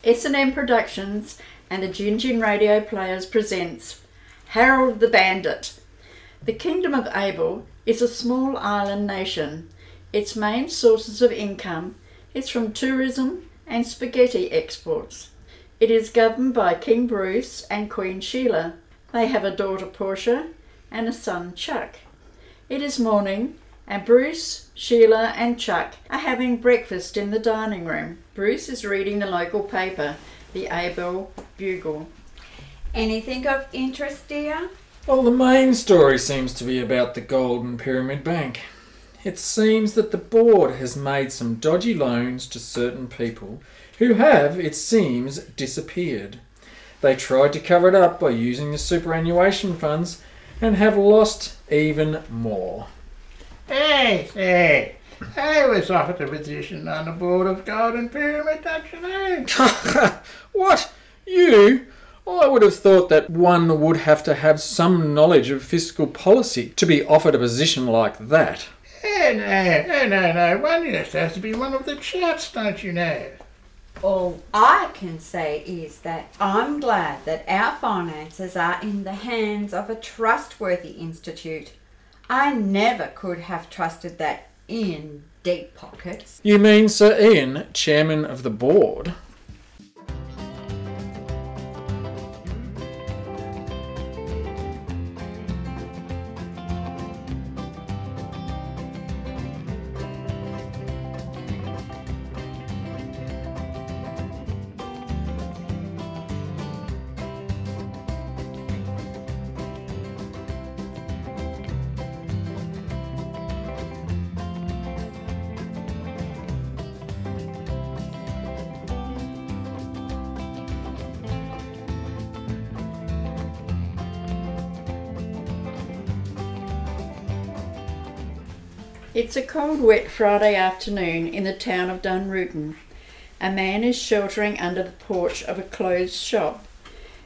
S&M Productions and the Gin Radio Players presents Harold the Bandit. The Kingdom of Abel is a small island nation. Its main sources of income is from tourism and spaghetti exports. It is governed by King Bruce and Queen Sheila. They have a daughter Portia and a son Chuck. It is morning and Bruce, Sheila and Chuck are having breakfast in the dining room. Bruce is reading the local paper, the Abel Bugle. Anything of interest, dear? Well, the main story seems to be about the Golden Pyramid Bank. It seems that the board has made some dodgy loans to certain people who have, it seems, disappeared. They tried to cover it up by using the superannuation funds and have lost even more. Hey, I was offered a position on the board of Golden Pyramid, don't you know? What? You? I would have thought that one would have to have some knowledge of fiscal policy to be offered a position like that. No. One just has to be one of the chaps, don't you know? All I can say is that I'm glad that our finances are in the hands of a trustworthy institute. I never could have trusted that Ian Deep Pockets. You mean Sir Ian, chairman of the board? It's a cold, wet Friday afternoon in the town of Dunrooton. A man is sheltering under the porch of a closed shop.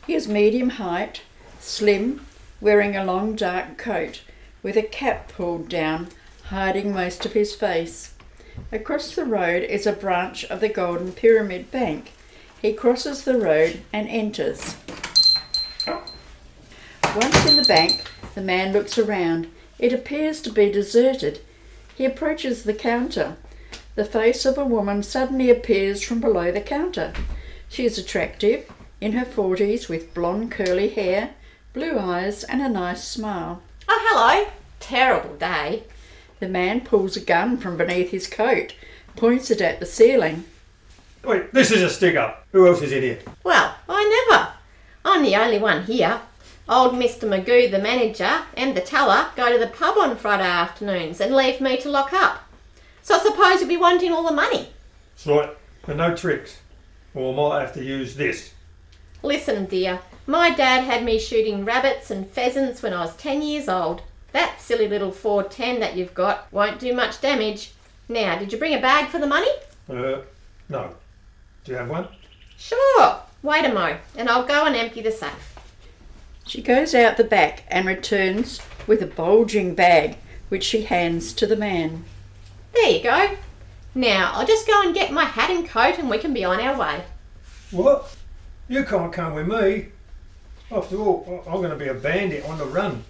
He is medium height, slim, wearing a long dark coat with a cap pulled down, hiding most of his face. Across the road is a branch of the Golden Pyramid Bank. He crosses the road and enters. Once in the bank, the man looks around. It appears to be deserted. He approaches the counter. The face of a woman suddenly appears from below the counter. She is attractive, in her 40s, with blonde curly hair, blue eyes and a nice smile. Oh, hello. Terrible day. The man pulls a gun from beneath his coat, points it at the ceiling. Wait, this is a stick-up. Who else is in here? Well, I never. I'm the only one here. Old Mr Magoo, the manager, and the teller go to the pub on Friday afternoons and leave me to lock up. So I suppose you'll be wanting all the money. That's right, and no tricks. Or I might have to use this. Listen, dear, my dad had me shooting rabbits and pheasants when I was 10 years old. That silly little 410 that you've got won't do much damage. Now, did you bring a bag for the money? No. Do you have one? Sure. Wait a mo, and I'll go and empty the safe. She goes out the back and returns with a bulging bag, which she hands to the man. There you go. Now, I'll just go and get my hat and coat and we can be on our way. What? You can't come with me. After all, I'm going to be a bandit on the run.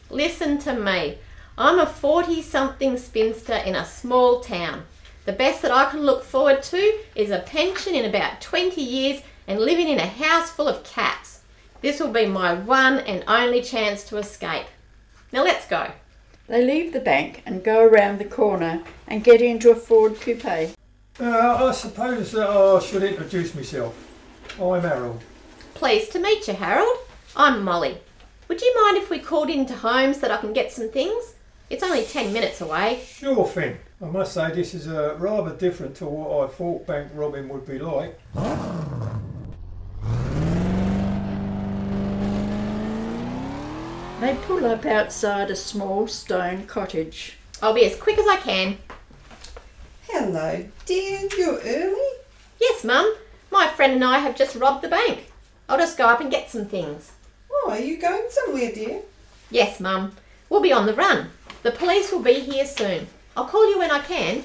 Listen to me. I'm a 40-something spinster in a small town. The best that I can look forward to is a pension in about 20 years and living in a house full of cats. This will be my one and only chance to escape. Now let's go. They leave the bank and go around the corner and get into a Ford coupe. I suppose that I should introduce myself. I'm Harold. Pleased to meet you, Harold. I'm Molly. Would you mind if we called into home so that I can get some things? It's only 10 minutes away. Sure thing. I must say this is rather different to what I thought bank robbing would be like. They pull up outside a small stone cottage. I'll be as quick as I can. Hello, dear. You're early? Yes, Mum. My friend and I have just robbed the bank. I'll just go up and get some things. Oh, are you going somewhere, dear? Yes, Mum. We'll be on the run. The police will be here soon. I'll call you when I can.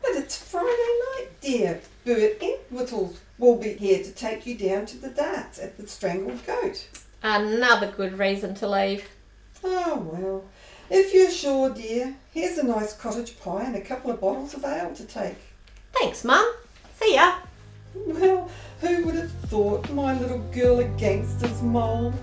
But it's Friday night, dear. Bert and Whittles will be here to take you down to the darts at the Strangled Goat. Another good reason to leave. Oh, well, if you're sure, dear, here's a nice cottage pie and a couple of bottles of ale to take. Thanks, Mum. See ya. Well, who would have thought my little girl a gangster's mole?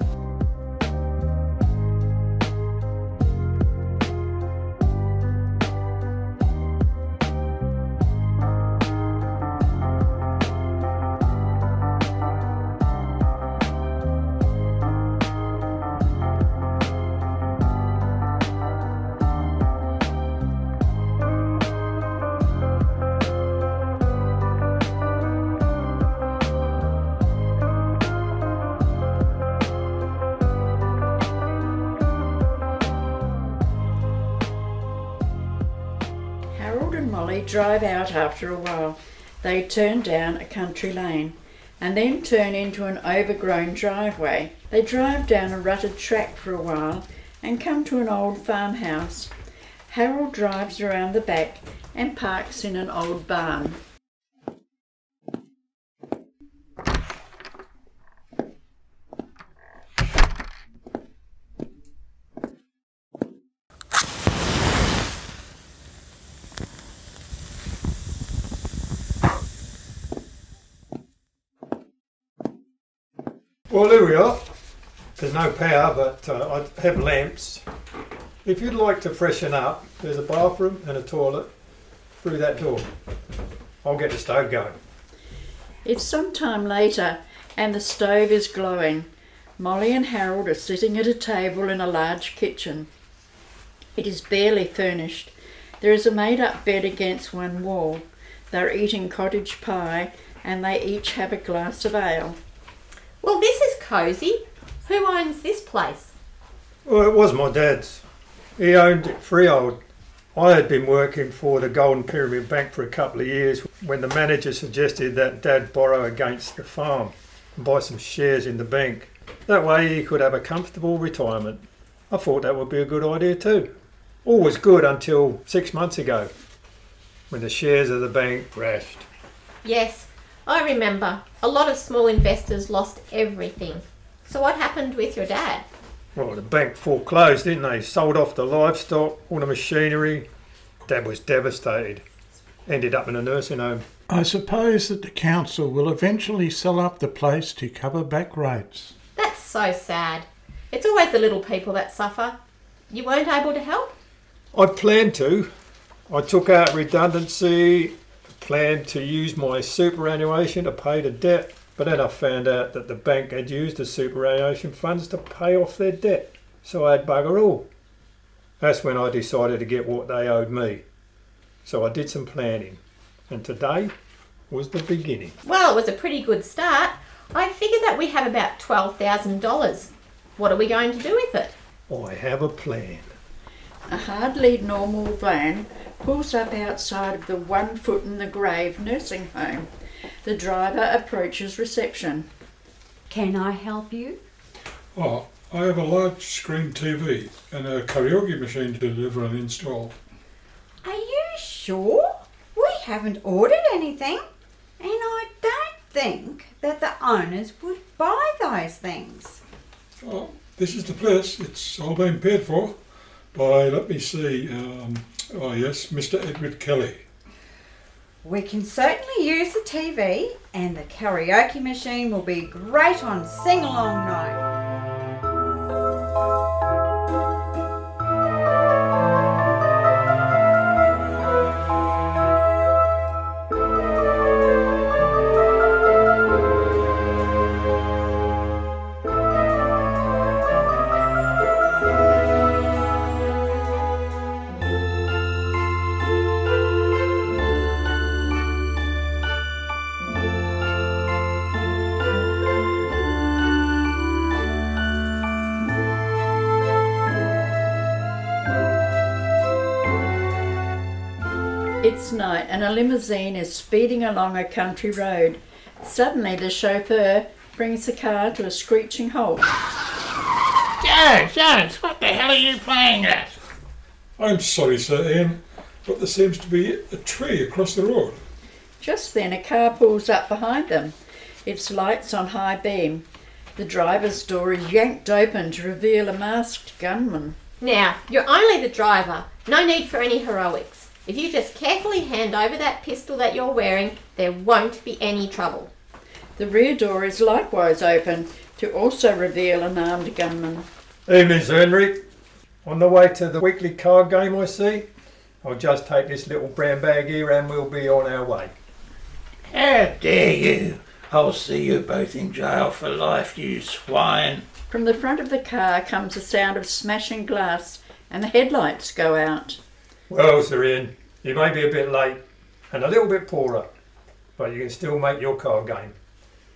Harold and Molly drive out after a while. They turn down a country lane and then turn into an overgrown driveway. They drive down a rutted track for a while and come to an old farmhouse. Harold drives around the back and parks in an old barn. Well, here we are. There's no power, but I have lamps. If you'd like to freshen up, there's a bathroom and a toilet through that door. I'll get the stove going. It's some time later and the stove is glowing. Molly and Harold are sitting at a table in a large kitchen. It is barely furnished. There is a made-up bed against one wall. They're eating cottage pie and they each have a glass of ale. Well, this is cosy. Who owns this place? Well, it was my dad's. He owned it freehold. I had been working for the Golden Pyramid Bank for a couple of years when the manager suggested that Dad borrow against the farm and buy some shares in the bank. That way he could have a comfortable retirement. I thought that would be a good idea too. All was good until 6 months ago when the shares of the bank crashed. Yes, I remember. A lot of small investors lost everything. So what happened with your dad? Well, the bank foreclosed, didn't they? Sold off the livestock, all the machinery. Dad was devastated. Ended up in a nursing home. I suppose that the council will eventually sell up the place to cover back rates. That's so sad. It's always the little people that suffer. You weren't able to help? I planned to. I took out redundancy, planned to use my superannuation to pay the debt, but then I found out that the bank had used the superannuation funds to pay off their debt, so I had bugger all. That's when I decided to get what they owed me. So I did some planning, and today was the beginning. Well, it was a pretty good start. I figured that we have about $12,000. What are we going to do with it? I have a plan. A hardly normal van pulls up outside of the 1 foot in the grave nursing home. The driver approaches reception. Can I help you? Oh, I have a large screen TV and a karaoke machine to deliver and install. Are you sure? We haven't ordered anything, and I don't think that the owners would buy those things. Oh, this is the place. It's all been paid for by, let me see, yes, Mr. Edward Kelly. We can certainly use the TV, and the karaoke machine will be great on sing-along night. It's night and a limousine is speeding along a country road. Suddenly the chauffeur brings the car to a screeching halt. Jones, what the hell are you playing at? I'm sorry, Sir Ian. but there seems to be a tree across the road. Just then a car pulls up behind them, its lights on high beam. The driver's door is yanked open to reveal a masked gunman. Now, you're only the driver. No need for any heroics. If you just carefully hand over that pistol that you're wearing, there won't be any trouble. The rear door is likewise open to also reveal an armed gunman. Evening, Sir Henry. On the way to the weekly card game, I see. I'll just take this little brown bag here and we'll be on our way. How dare you! I'll see you both in jail for life, you swine. From the front of the car comes a sound of smashing glass and the headlights go out. Well, Sir Ian, you may be a bit late and a little bit poorer, but you can still make your card game.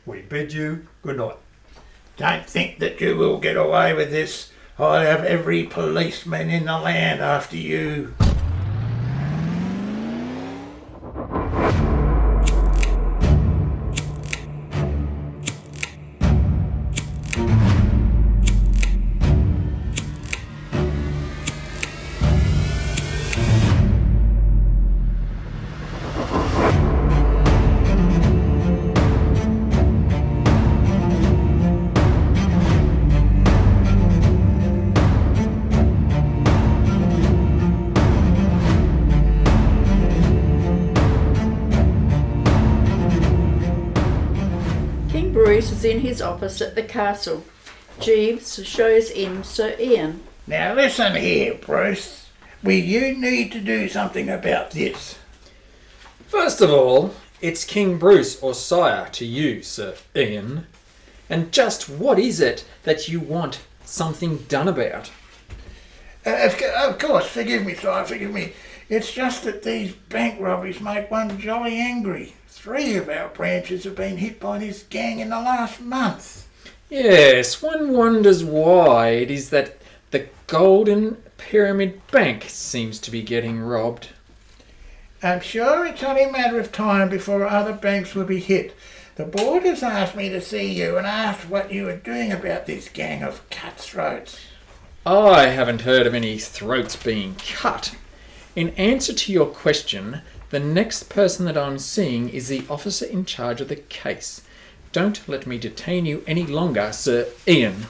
We bid you good night. Don't think that you will get away with this. I'll have every policeman in the land after you. Bruce is in his office at the castle. Jeeves shows him Sir Ian. Now listen here, Bruce. You need to do something about this. First of all, it's King Bruce or Sire to you, Sir Ian. And just what is it that you want something done about? Of course, forgive me, Sire, forgive me. It's just that these bank robberies make one jolly angry. 3 of our branches have been hit by this gang in the last month. Yes, one wonders why it is that the Golden Pyramid Bank seems to be getting robbed. I'm sure it's only a matter of time before other banks will be hit. The board has asked me to see you and asked what you are doing about this gang of cutthroats. I haven't heard of any throats being cut. In answer to your question, the next person that I'm seeing is the officer in charge of the case. Don't let me detain you any longer, Sir Ian.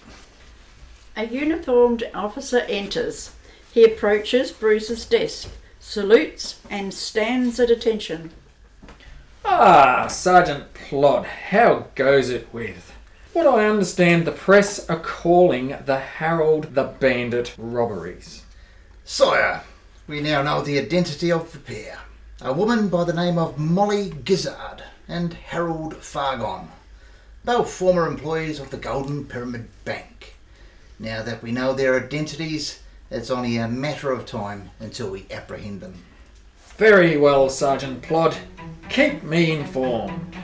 A uniformed officer enters. He approaches Bruce's desk, salutes and stands at attention. Ah, Sergeant Plod, how goes it with what I understand the press are calling the Harold the Bandit robberies? Sire, we now know the identity of the pair. A woman by the name of Molly Gizzard and Harold Fargon. Both former employees of the Golden Pyramid Bank. Now that we know their identities, it's only a matter of time until we apprehend them. Very well, Sergeant Plod. Keep me informed.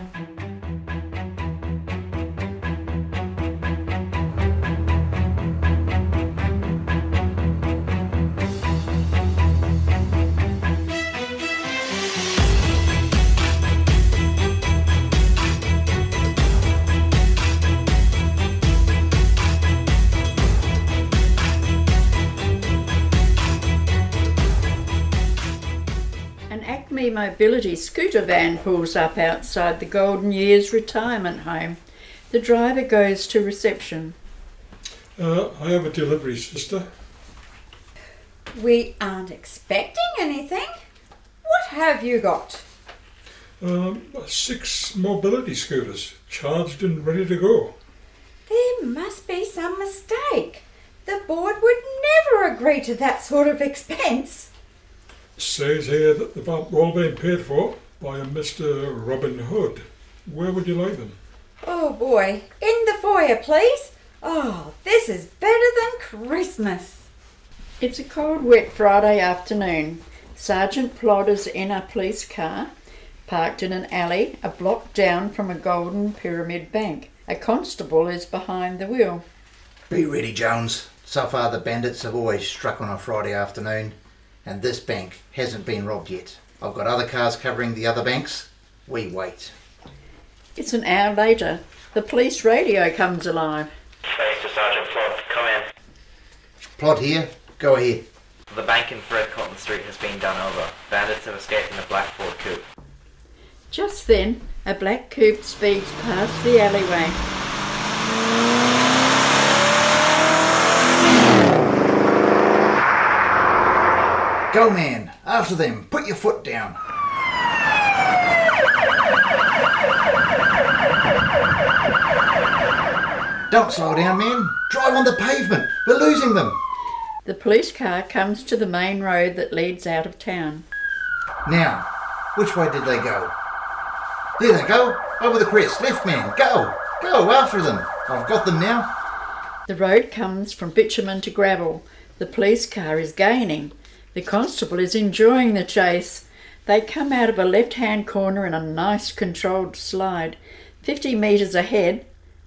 Mobility scooter van pulls up outside the Golden Years retirement home. The driver goes to reception. I have a delivery, sister. We aren't expecting anything. What have you got? 6 mobility scooters, charged and ready to go. There must be some mistake. The board would never agree to that sort of expense. Says here that they've all been paid for by a Mr. Robin Hood. Where would you like them? Oh boy, in the foyer please. Oh, this is better than Christmas. It's a cold, wet Friday afternoon. Sergeant Plod is in a police car, parked in an alley a block down from a Golden Pyramid Bank. A constable is behind the wheel. Be ready, Jones. So far the bandits have always struck on a Friday afternoon. And this bank hasn't been robbed yet. I've got other cars covering the other banks. We wait. It's an hour later. The police radio comes alive. Say to Sergeant Plod, come in. Plod here. Go ahead. The bank in Threadcotton Street has been done over. Bandits have escaped in a black Ford coupe. Just then, a black coupe speeds past the alleyway. Go, man. After them. Put your foot down. Don't slow down, man. Drive on the pavement. We're losing them. The police car comes to the main road that leads out of town. Now, which way did they go? There they go. Over the crest. Left, man. Go. Go, after them. I've got them now. The road comes from bitumen to gravel. The police car is gaining. The constable is enjoying the chase. They come out of a left-hand corner in a nice controlled slide. 50 metres ahead,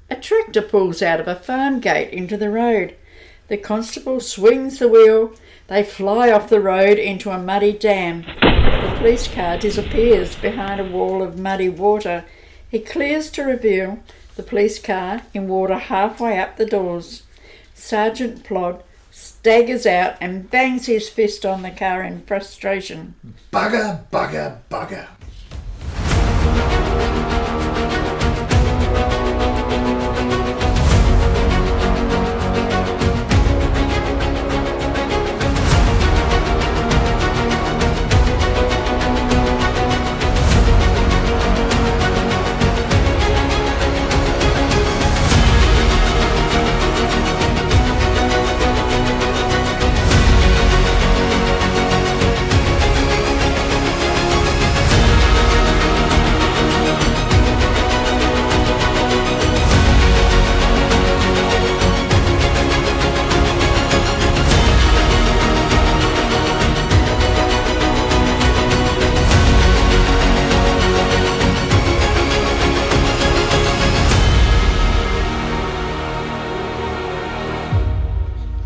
a tractor pulls out of a farm gate into the road. The constable swings the wheel. They fly off the road into a muddy dam. The police car disappears behind a wall of muddy water. He clears to reveal the police car in water halfway up the doors. Sergeant Plod staggers out and bangs his fist on the car in frustration. Bugger, bugger, bugger.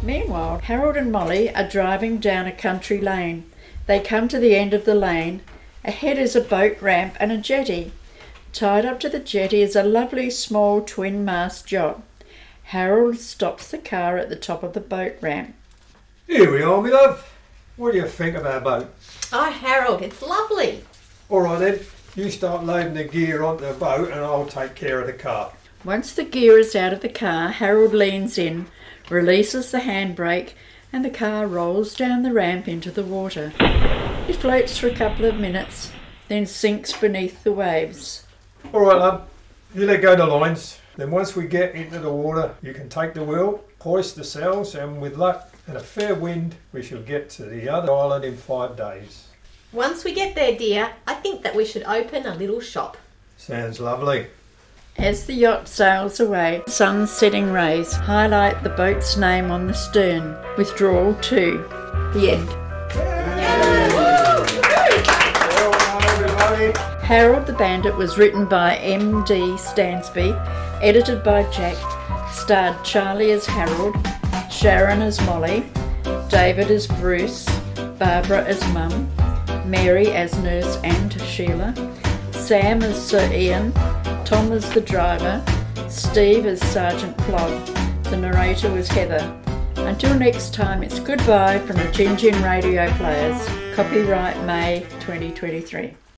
Meanwhile, Harold and Molly are driving down a country lane. They come to the end of the lane. Ahead is a boat ramp and a jetty. Tied up to the jetty is a lovely small twin-mast yacht. Harold stops the car at the top of the boat ramp. Here we are, my love. What do you think of our boat? Oh, Harold, it's lovely. All right then, you start loading the gear onto the boat and I'll take care of the car. Once the gear is out of the car, Harold leans in, releases the handbrake, and the car rolls down the ramp into the water. It floats for a couple of minutes, then sinks beneath the waves. All right, love. You let go the lines. Then once we get into the water, you can take the wheel, hoist the sails, and with luck and a fair wind, we shall get to the other island in 5 days. Once we get there, dear, I think that we should open a little shop. Sounds lovely. As the yacht sails away, sun's setting rays highlight the boat's name on the stern. Withdrawal 2. The end. Harold the Bandit was written by M.D Stansbie, edited by Jack, starred Charlie as Harold, Sharon as Molly, David as Bruce, Barbara as Mum, Mary as Nurse and Sheila, Sam as Sir Ian, Tom as the driver, Steve as Sergeant Plod. The narrator was Heather. Until next time, it's goodbye from the Gin Radio Players. Copyright May 2023.